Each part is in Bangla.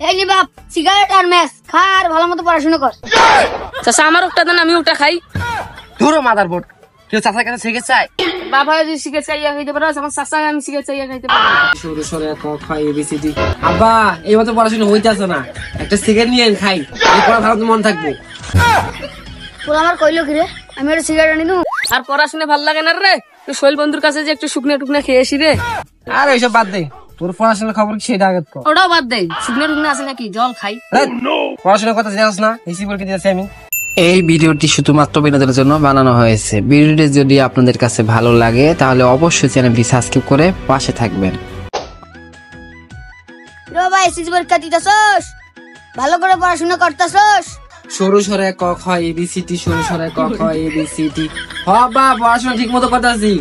এই নি বাপ সিগারেট আর ম্যাচ খা আর ভালো মতো পড়াশোনা কর। চাচা আমার ওটা দেন, আমি ওটা খাই। ধরো মাদারবোর্ড, কেউ চাচার কাছে শিখে চাই? বাবা যদি সিগারেট চাইয়া খাইতে পারো, আমার চাচা আমি সিগারেট চাইয়া খাইতে পারো। সরু সরে ক খ এবিসিডি। আব্বা এই মতো পড়াশোনা হইতাছে না, একটা সিগারেট নিয়ে খাই, এই পড়া ভালো মন থাকবো। তোর আমার কইলো কি রে, আমি একটা সিগারেট আনি দেবো। আর পড়াশোনা ভাল লাগে না রে, তুই শৈল বন্ধুর কাছে যে একটু শুকনো টুকনা খেয়ে আসি রে। আর এইসব বাদ দে, তোর পড়াশোনার খবর কি সেটা আগে কর। ওটাও বাদ দে, শুকনো টুকনা আছে নাকি, জল খাই। পড়াশোনার কথা জানাস না, এসি পরীক্ষা দিয়েছি আমি। এই ভিডিওটি শুধুমাত্র বিনোদনের জন্য বানানো হয়েছে। ভিডিওটি যদি আপনাদের কাছে ভালো লাগে তাহলে অবশ্যই চ্যানেলটি সাবস্ক্রাইব করে পাশে থাকবেন। রে ভাই এসএসসি পরীক্ষা দিতেছস, ভালো করে পড়াশোনা করতেছস? সরু সরে ক খ এবিসিডি, সরু সরে ক খ এবিসিডি। বাবা পড়াশোনা ঠিক মতো করতেছি।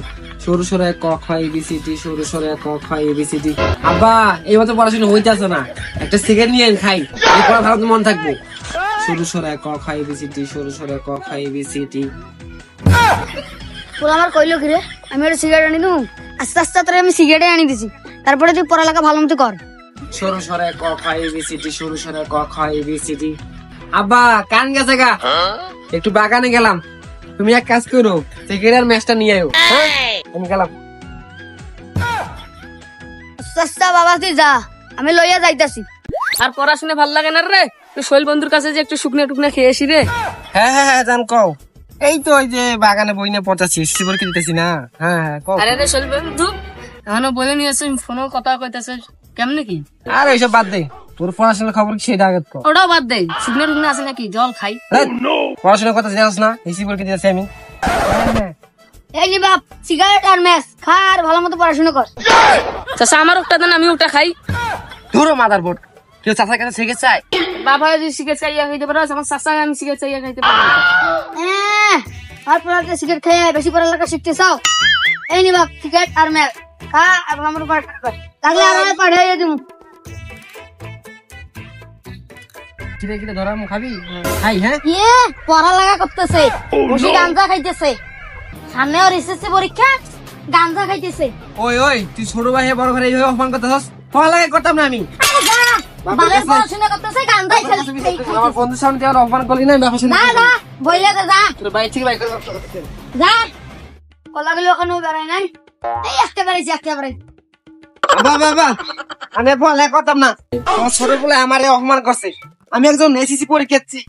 সরু সরে ক খ এবিসিডি, সরু সরে ক খ এবিসিডি। আব্বা এই মতো পড়াশোনা হইতাছে না, একটা সিগারেট নিয়ে খাই, এই পড়া ভালো মন থাকবো। সরু সরে ক খ এবিসিডি, সরু সরে ক খ এবিসিডি। তোর আমার কইলো কি রে, আমি একটা সিগারেট আনি দেবো। আস্তে আস্তে তোর আমি সিগারেটে আনি দিছি, তারপরে তুই পড়ালেখা ভালো মতো কর। সরু সরে ক খ এবিসিডি, সরু সরে ক খ এবিসিডি। আব্বা কান গেছে গা, একটু বাগানে গেলাম, তুমি এক কাজ করো, সিগারেট আর ম্যাচটা নিয়ে আয়ো। আমি গেলাম। আস্তে আস্তে বাবা তুই যা, আমি লইয়া যাইতাছি। আর পড়াশোনা ভাল লাগে না রে, তুই শৈল বন্ধুর কাছে যে একটু শুকনো টুকনা খেয়ে আসি রে। হ্যাঁ হ্যাঁ হ্যাঁ জান কও। এই তো ওই যে বাগানে বই নিয়ে পড়াচ্ছি, এসি পরীক্ষা দিতেছি না। হ্যাঁ হ্যাঁ কও। আরে রে শৈল বন্ধু, এখনো বইও নিয়ে আসছিস, ফোনও কথা কইতেছে, কেমনে কি? আর এইসব বাদ দে, তোর পড়াশোনার খবর কি সেটা আগে কর। ওটাও বাদ দে, শুকনো টুকনা আছে নাকি, জল খাই। পড়াশোনার কথা জানাস না, এসি পরীক্ষা দিয়েছি আমি। এই নি বাপ সিগারেট আর ম্যাচ খা আর ভালো মতো পড়াশোনা কর। চাচা আমার ওটা দেন, আমি ওটা খাই। ধরো মাদারবোর্ড, কেউ চাচার কাছে শিখে চাই? বাবা যদি সিগারেট চাইয়া খাইতে পারো, আমার চাচা আমি সিগারেট চাইয়া খাইতে পারো। আর পড়াতে সিগারেট খেয়ে বেশি পড়ালেখা শিখতে চাও? এই নি বাপ সিগারেট আর ম্যাচ খা আর ভালো মতো পড়াশোনা কর, লাগলে আর পাঠিয়ে দিমু। কিরে কিরে ধরাম খাবি? খাই হ্যাঁ। ইয়ে পড়ালেখা করতেছে, বসে গাঞ্জা খাইতেছে, সামনে ওর এসএসসি পরীক্ষা, গাঞ্জা খাইতেছে। ওই ওই তুই ছোট ভাই বড় ভাই এইভাবে অপমান করতেছস? পড়ালেখা করতাম না আমি। বালের পড়াশোনা করতেছে, গাঞ্জাই খেলতেছে। আমার বন্ধুর সামনে তুই আর অপমান করলি না, ব্যাপার না না বইলে দে যা তোর ভাই ঠিক ভাই যা, কলাগুলো ওখানে বেড়াই নাই, এই একটা বেড়াইছি একেবারে। বাবা বাবা আমি পড়ালেখা করতাম না, আমার ছোট বলে আমারে অপমান করছে। আমি একজন এসএসসি পরীক্ষার্থী,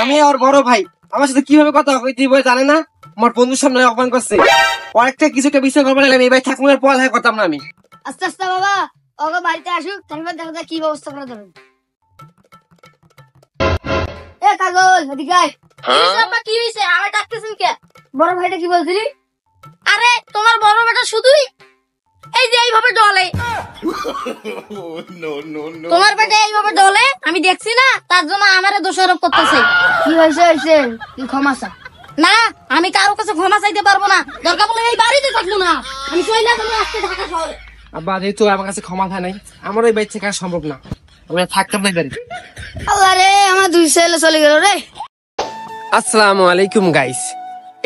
আমি ওর বড় ভাই, আমার সাথে কিভাবে কথা কইতে হবে জানে না, আমার বন্ধুর সামনে অপমান করছে। অনেকটা কিছুটা বিষয় করবো না, এই ভাই থাকবো আর পড়ালেখা করতাম না আমি। আস্তে আস্তে বাবা ওকে বাড়িতে আসুক, তারপর দেখা যায় কি ব্যবস্থা করা যাবে। এ কাজল এদিকে আয়। কি হয়েছে, আমার ডাকতেছেন কে? বড় ভাইটা কি বলছিলি? আরে তোমার বড় বেটা শুধুই এই যে এইভাবে ডলে, তোমার বেটা এইভাবে ডলে, আমি দেখছি না, তার জন্য আমারে দোষারোপ করতেছে। কি হয়েছে হয়েছে, তুই ক্ষমা চা। না আমি কারো কাছে ক্ষমা চাইতে পারবো না, দরকার বলে এই বাড়িতে থাকবো না, আমি চলে যাবো আজকে ঢাকা শহরে। আব্বা যেহেতু আমার কাছে ক্ষমা থাকে নাই, আমার ওই বাইর থেকে আর সম্ভব না, আমি আর থাকতাম না বাড়ি। আল্লাহ রে আমার দুই ছেলে চলে গেল রে। আসসালামু আলাইকুম গাইস,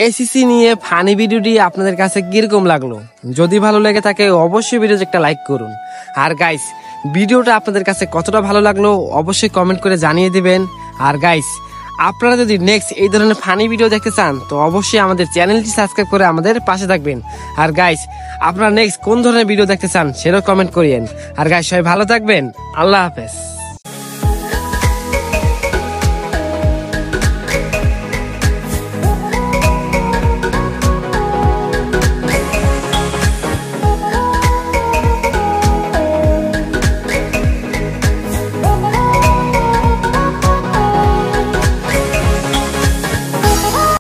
এসিসি নিয়ে ফানি ভিডিওটি আপনাদের কাছে কিরকম লাগলো? যদি ভালো লেগে থাকে অবশ্যই ভিডিওতে একটা লাইক করুন। আর গাইস ভিডিওটা আপনাদের কাছে কতটা ভালো লাগলো অবশ্যই কমেন্ট করে জানিয়ে দিবেন। আর গাইস আপনারা যদি নেক্সট এই ধরনের ফানি ভিডিও দেখতে চান তো অবশ্যই আমাদের চ্যানেলটি সাবস্ক্রাইব করে আমাদের পাশে থাকবেন। আর গাইস আপনারা নেক্সট কোন ধরনের ভিডিও দেখতে চান সেটাও কমেন্ট করিয়েন। আর গাইস সবাই ভালো থাকবেন, আল্লাহ হাফেজ।